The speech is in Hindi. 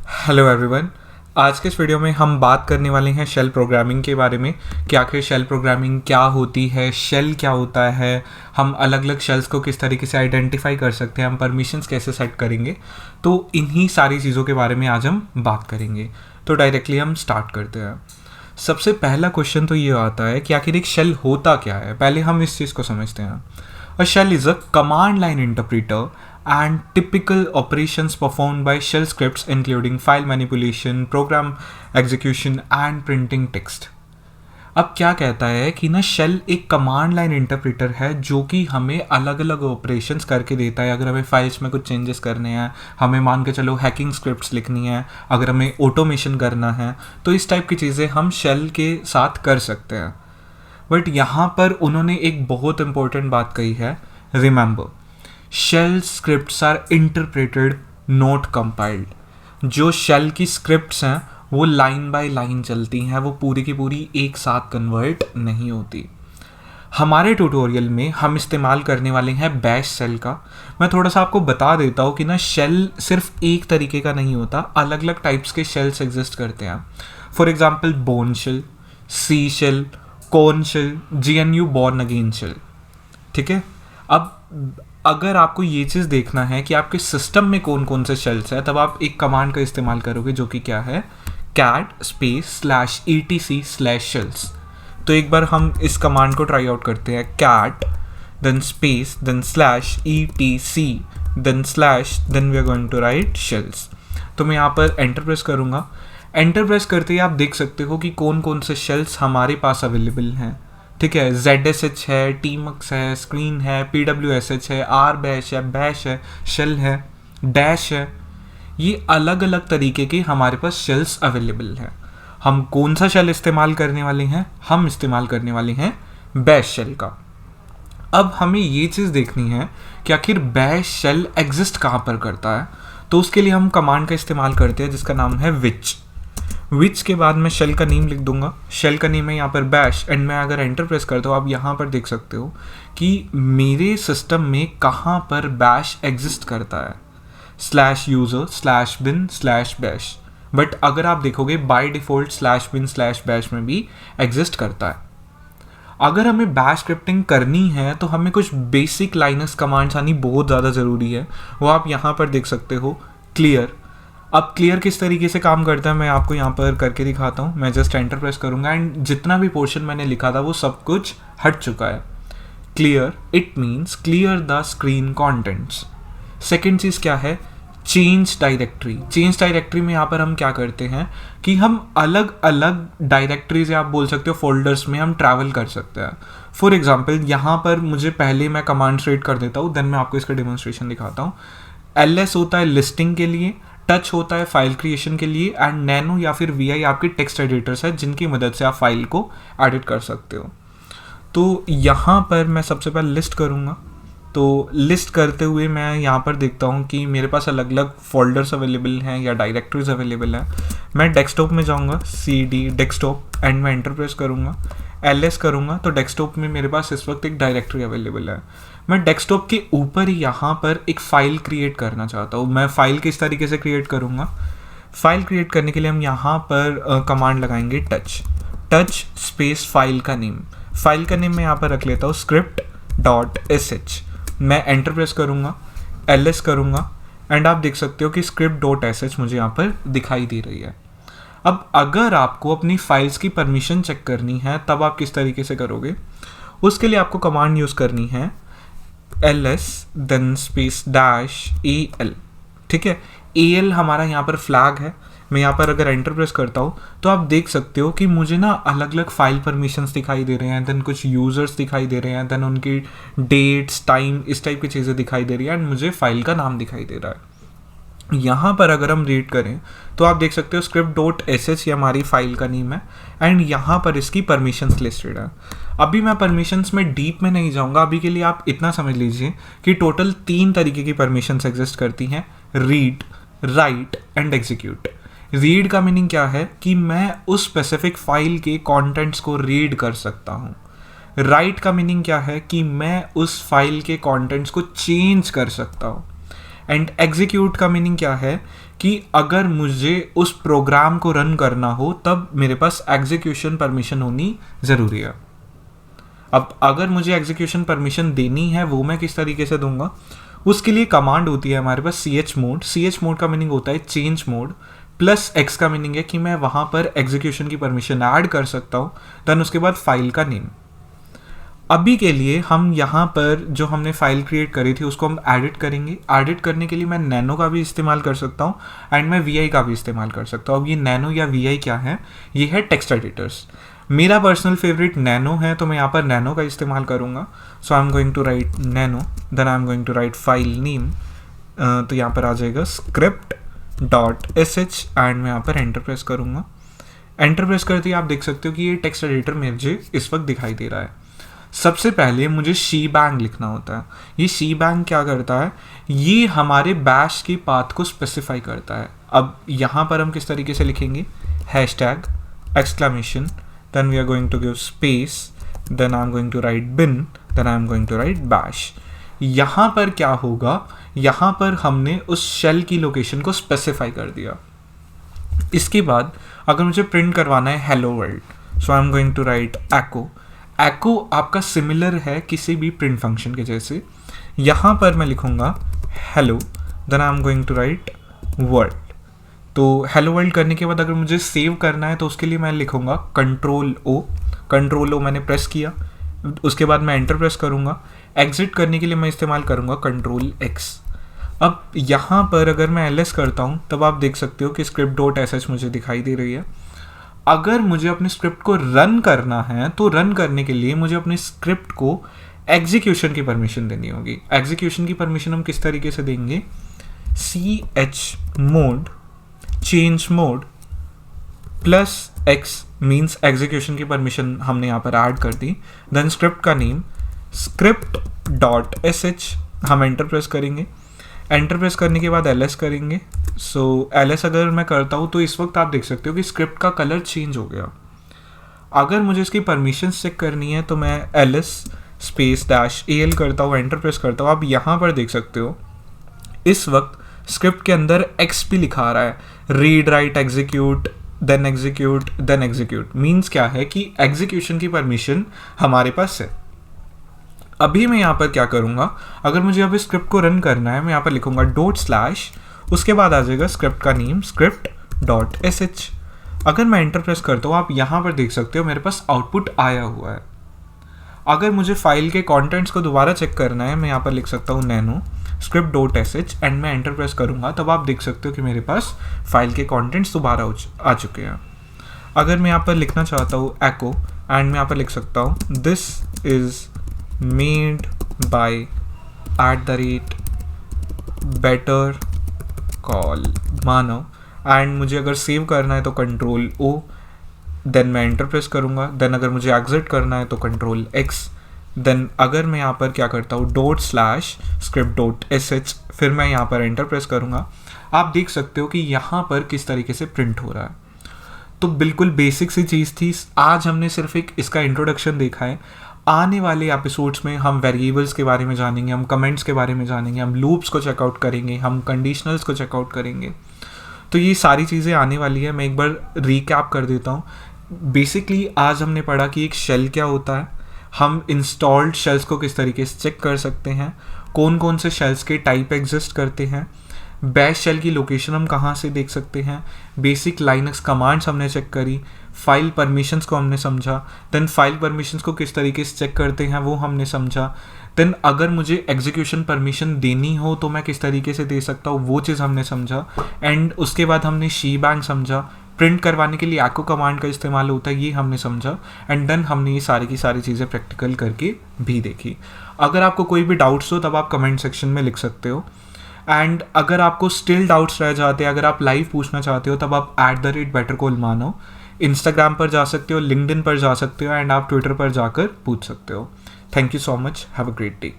Hello everyone. आज के इस वीडियो में हम बात करने वाले हैं शेल प्रोग्रामिंग के बारे में कि आखिर शेल प्रोग्रामिंग क्या होती है, शेल क्या होता है, हम अलग अलग शेल्स को किस तरीके से आइडेंटिफाई कर सकते हैं, हम परमिशंस कैसे सेट करेंगे। तो इन्हीं सारी चीज़ों के बारे में आज हम बात करेंगे। तो डायरेक्टली हम स्टार्ट करते हैं। सबसे पहला क्वेश्चन तो ये आता है कि आखिर एक शेल होता क्या है। पहले हम इस चीज़ को समझते हैं। A shell is a command line interpreter and typical operations performed by shell scripts including file manipulation, program execution and printing text. अब क्या कहता है कि ना शेल एक कमांड लाइन इंटरप्रेटर है जो कि हमें अलग अलग ऑपरेशंस करके देता है। अगर हमें फाइल्स में कुछ चेंजेस करने हैं, हमें मान के चलो हैकिंग स्क्रिप्ट्स लिखनी है, अगर हमें ऑटोमेशन करना है, तो इस टाइप की चीज़ें हम शेल के साथ कर सकते हैं। बट यहाँ पर उन्होंने एक बहुत इंपॉर्टेंट बात कही है, remember shell scripts are interpreted not compiled. जो शेल की स्क्रिप्ट्स हैं वो लाइन बाय लाइन चलती हैं, वो पूरी की पूरी एक साथ कन्वर्ट नहीं होती। हमारे ट्यूटोरियल में हम इस्तेमाल करने वाले हैं बैश शेल का। मैं थोड़ा सा आपको बता देता हूँ कि ना शेल सिर्फ एक तरीके का नहीं होता, अलग अलग टाइप्स के शेल्स एग्जिस्ट करते हैं। For example Bourne shell, C shell, Korn shell, GNU Bourne again shell. ठीक है, अब अगर आपको ये चीज़ देखना है कि आपके सिस्टम में कौन कौन से शेल्स है, तब आप एक कमांड का इस्तेमाल करोगे जो कि क्या है, cat /etc/shells। तो एक बार हम इस कमांड को ट्राई आउट करते हैं, cat then space then /etc then we are going to write shells। तो मैं यहाँ पर एंटर प्रेस करूँगा। एंटर प्रेस करते ही आप देख सकते हो कि कौन कौन से शेल्स हमारे पास अवेलेबल हैं। ठीक है, ZSH है, tmux है, स्क्रीन है, PWSH है, rbash है, बैश है, शेल है, डैश है। ये अलग अलग तरीके के हमारे पास शेल्स अवेलेबल हैं। हम कौन सा शेल इस्तेमाल करने वाले हैं? हम इस्तेमाल करने वाले हैं बैश शेल का। अब हमें ये चीज़ देखनी है कि आखिर बैश शेल एग्जिस्ट कहाँ पर करता है। तो उसके लिए हम कमांड का इस्तेमाल करते हैं जिसका नाम है विच के बाद मैं शेल का नेम लिख दूंगा। शेल का नेम है यहाँ पर बैश, एंड मैं अगर एंटर प्रेस करता हूँ, आप यहाँ पर देख सकते हो कि मेरे सिस्टम में कहाँ पर बैश एग्जिस्ट करता है, /user/bin/bash। बट अगर आप देखोगे बाय डिफ़ॉल्ट /bin/bash में भी एग्जिस्ट करता है। अगर हमें बैश स्क्रिप्टिंग करनी है तो हमें कुछ बेसिक लाइनक्स कमांड्स आनी बहुत ज़्यादा ज़रूरी है। वो आप यहाँ पर देख सकते हो, क्लियर। अब क्लियर किस तरीके से काम करता है मैं आपको यहाँ पर करके दिखाता हूँ। मैं जस्ट एंटर प्रेस करूँगा एंड जितना भी पोर्शन मैंने लिखा था वो सब कुछ हट चुका है। Clear, it means clear the screen contents. Second चीज़ क्या है, चेंज डायरेक्टरी। चेंज डायरेक्टरी में यहाँ पर हम क्या करते हैं कि हम अलग अलग डायरेक्टरीज या आप बोल सकते हो फोल्डर्स में हम ट्रैवल कर सकते हैं। फॉर एग्जाम्पल यहाँ पर मुझे पहले मैं कमांड रीड कर देता हूँ, देन मैं आपको इसका डेमोन्स्ट्रेशन दिखाता हूँ। LS होता है लिस्टिंग के लिए, टच होता है फाइल क्रिएशन के लिए, एंड नैनो या फिर VI आपके टेक्स्ट एडिटर्स है जिनकी मदद से आप फाइल को एडिट कर सकते हो। तो यहाँ पर मैं सबसे पहले लिस्ट करूँगा। तो लिस्ट करते हुए मैं यहाँ पर देखता हूँ कि मेरे पास अलग अलग फोल्डर्स अवेलेबल हैं या डायरेक्टरीज अवेलेबल हैं। मैं डेस्कटॉप में जाऊँगा, CD डेस्कटॉप, एंड मैं एंटर प्रेस करूँगा, LS करूँगा। तो डेस्कटॉप में मेरे पास इस वक्त एक डायरेक्टरी अवेलेबल है। मैं डेस्कटॉप के ऊपर ही यहाँ पर एक फ़ाइल क्रिएट करना चाहता हूँ। मैं फ़ाइल किस तरीके से क्रिएट करूँगा, फ़ाइल क्रिएट करने के लिए हम यहाँ पर कमांड लगाएंगे टच स्पेस फाइल का नेम। फाइल का नेम मैं यहाँ पर रख लेता हूँ script.sh। मैं एंटर प्रेस करूँगा, LS करूँगा, एंड आप देख सकते हो कि script.sh मुझे यहाँ पर दिखाई दे रही है। अब अगर आपको अपनी फाइल्स की परमिशन चेक करनी है तब आप किस तरीके से करोगे, उसके लिए आपको कमांड यूज़ करनी है LS then space -al। ठीक है, AL हमारा यहाँ पर फ्लैग है। मैं यहाँ पर अगर एंटर प्रेस करता हूँ तो आप देख सकते हो कि मुझे ना अलग अलग फाइल परमिशंस दिखाई दे रहे हैं, देन कुछ यूज़र्स दिखाई दे रहे हैं, देन उनकी डेट्स, टाइम, इस टाइप की चीज़ें दिखाई दे रही है, एंड मुझे फाइल का नाम दिखाई दे रहा है। यहाँ पर अगर हम रीड करें तो आप देख सकते हो script.sh ये हमारी फाइल का नेम है, एंड यहाँ पर इसकी परमिशंस लिस्टेड है। अभी मैं परमिशंस में डीप में नहीं जाऊँगा, अभी के लिए आप इतना समझ लीजिए कि टोटल 3 तरीके की परमिशंस एग्जिस्ट करती हैं, read, right and execute. Read का मीनिंग क्या है कि मैं उस स्पेसिफिक फाइल के कॉन्टेंट्स को रीड कर सकता हूँ। राइट का मीनिंग क्या है कि मैं उस फाइल के कॉन्टेंट्स को चेंज कर सकता हूँ। एंड एग्जीक्यूट का मीनिंग क्या है कि अगर मुझे उस प्रोग्राम को रन करना हो तब मेरे पास एग्जीक्यूशन परमिशन होनी ज़रूरी है। अब अगर मुझे एग्जीक्यूशन परमिशन देनी है वो मैं किस तरीके से दूंगा, उसके लिए कमांड होती है हमारे पास ch मोड। ch मोड का मीनिंग होता है चेंज मोड, प्लस x का मीनिंग है कि मैं वहाँ पर एग्जीक्यूशन की परमिशन ऐड कर सकता हूँ, देन उसके बाद फाइल का नेम। अभी के लिए हम यहाँ पर जो हमने फाइल क्रिएट करी थी उसको हम एडिट करेंगे। एडिट करने के लिए मैं नैनो का भी इस्तेमाल कर सकता हूँ एंड मैं वी का भी इस्तेमाल कर सकता हूँ। अब ये नैनो या वी क्या है, ये है टेक्स्ट एडिटर्स। मेरा पर्सनल फेवरेट नैनो है तो मैं यहाँ पर नैनो का इस्तेमाल करूँगा। So I am going to write Nano, then I am going to write file name. तो यहाँ पर आ जाएगा script.sh एंड मैं यहाँ पर एंटर प्रेस करूँगा। एंटर प्रेस करते ही आप देख सकते हो कि ये टेक्स्ट एडिटर मुझे इस वक्त दिखाई दे रहा है। सबसे पहले मुझे शीबैंग लिखना होता है। ये शीबैंग क्या करता है, ये हमारे बैश के पाथ को स्पेसिफाई करता है। अब यहाँ पर हम किस तरीके से लिखेंगे, hashtag exclamation, then we are going to give space, then I'm going to write bin, then I'm going to write bash। यहाँ पर क्या होगा, यहाँ पर हमने उस शेल की लोकेशन को स्पेसिफाई कर दिया। इसके बाद अगर मुझे प्रिंट करवाना है hello world, so I am going to write echo। echo आपका सिमिलर है किसी भी प्रिंट फंक्शन के जैसे। यहाँ पर मैं लिखूँगा hello, then I am going to write world. तो हेलो वर्ल्ड करने के बाद अगर मुझे सेव करना है तो उसके लिए मैं लिखूँगा कंट्रोल ओ मैंने प्रेस किया, उसके बाद मैं एंटर प्रेस करूँगा। एग्जिट करने के लिए मैं इस्तेमाल करूँगा कंट्रोल एक्स। अब यहाँ पर अगर मैं ls करता हूँ तब आप देख सकते हो कि script.sh मुझे दिखाई दे रही है। अगर मुझे अपने स्क्रिप्ट को रन करना है तो रन करने के लिए मुझे अपने स्क्रिप्ट को एग्जीक्यूशन की परमिशन देनी होगी। एग्जीक्यूशन की परमिशन हम किस तरीके से देंगे, ch mode change mode plus x means execution की परमिशन हमने यहाँ पर ऐड कर दी। देन स्क्रिप्ट का नेम script.sh, हम एंटर प्रेस करेंगे। एंटर प्रेस करने के बाद ls करेंगे। सो ls अगर मैं करता हूँ तो इस वक्त आप देख सकते हो कि स्क्रिप्ट का कलर चेंज हो गया। अगर मुझे इसकी परमिशन चेक करनी है तो मैं ls स्पेस -al करता हूँ, एंटर प्रेस करता हूँ। आप यहाँ पर देख सकते हो इस वक्त स्क्रिप्ट के अंदर x भी लिखा रहा है, read write execute then execute then execute. Means क्या है कि एग्जीक्यूशन की परमिशन हमारे पास है। अभी मैं यहाँ पर क्या करूँगा, अगर मुझे अभी स्क्रिप्ट को रन करना है मैं यहाँ पर लिखूँगा /, उसके बाद आ जाएगा स्क्रिप्ट का नेम script.sh। अगर मैं एंटर प्रेस करता हूँ आप यहाँ पर देख सकते हो मेरे पास आउटपुट आया हुआ है। अगर मुझे फाइल के कंटेंट्स को दोबारा चेक करना है मैं यहाँ पर लिख सकता हूँ नैनो script.sh एंड मैं एंटर प्रेस करूँगा तब आप देख सकते हो कि मेरे पास फाइल के कंटेंट्स दोबारा आ चुके हैं। अगर मैं यहाँ पर लिखना चाहता हूँ echo एंड मैं यहाँ पर लिख सकता हूँ this is made by @better call Manav, and मुझे अगर सेव करना है तो कंट्रोल ओ, देन मैं एंटर प्रेस करूँगा। देन अगर मुझे एग्जिट करना है तो कंट्रोल एक्स। देन अगर मैं यहाँ पर क्या करता हूँ /script.sh, फिर मैं यहाँ पर एंटर प्रेस करूँगा। आप देख सकते हो कि यहाँ पर किस तरीके से प्रिंट हो रहा है। तो बिल्कुल बेसिक सी चीज़ थी। आज हमने सिर्फ एक इसका इंट्रोडक्शन देखा है। आने वाले एपिसोड्स में हम वेरिएबल्स के बारे में जानेंगे, हम कमेंट्स के बारे में जानेंगे, हम लूप्स को चेकआउट करेंगे, हम कंडीशनल्स को चेकआउट करेंगे। तो ये सारी चीज़ें आने वाली है। मैं एक बार रीकैप कर देता हूँ। बेसिकली आज हमने पढ़ा कि एक शेल क्या होता है, हम इंस्टॉल्ड शेल्स को किस तरीके से चेक कर सकते हैं, कौन कौन से शेल्स के टाइप एग्जिस्ट करते हैं, बैश शेल की लोकेशन हम कहाँ से देख सकते हैं, बेसिक लाइनक्स कमांड्स हमने चेक करी, फाइल परमिशंस को हमने समझा, देन फाइल परमिशंस को किस तरीके से चेक करते हैं वो हमने समझा। देन अगर मुझे एग्जीक्यूशन परमिशन देनी हो तो मैं किस तरीके से दे सकता हूँ वो चीज़ हमने समझा। एंड उसके बाद हमने शीबैंग समझा, प्रिंट करवाने के लिए echo कमांड का इस्तेमाल होता है ये हमने समझा। एंड देन हमने ये सारी की सारी चीज़ें प्रैक्टिकल करके भी देखी। अगर आपको कोई भी डाउट्स हो तब आप कमेंट सेक्शन में लिख सकते हो। एंड अगर आपको स्टिल डाउट्स रह जाते हैं, अगर आप लाइव पूछना चाहते हो तब आप @bettercallmano इंस्टाग्राम पर जा सकते हो, लिंक्डइन पर जा सकते हो एंड आप ट्विटर पर जाकर पूछ सकते हो। Thank you so much, have a great day.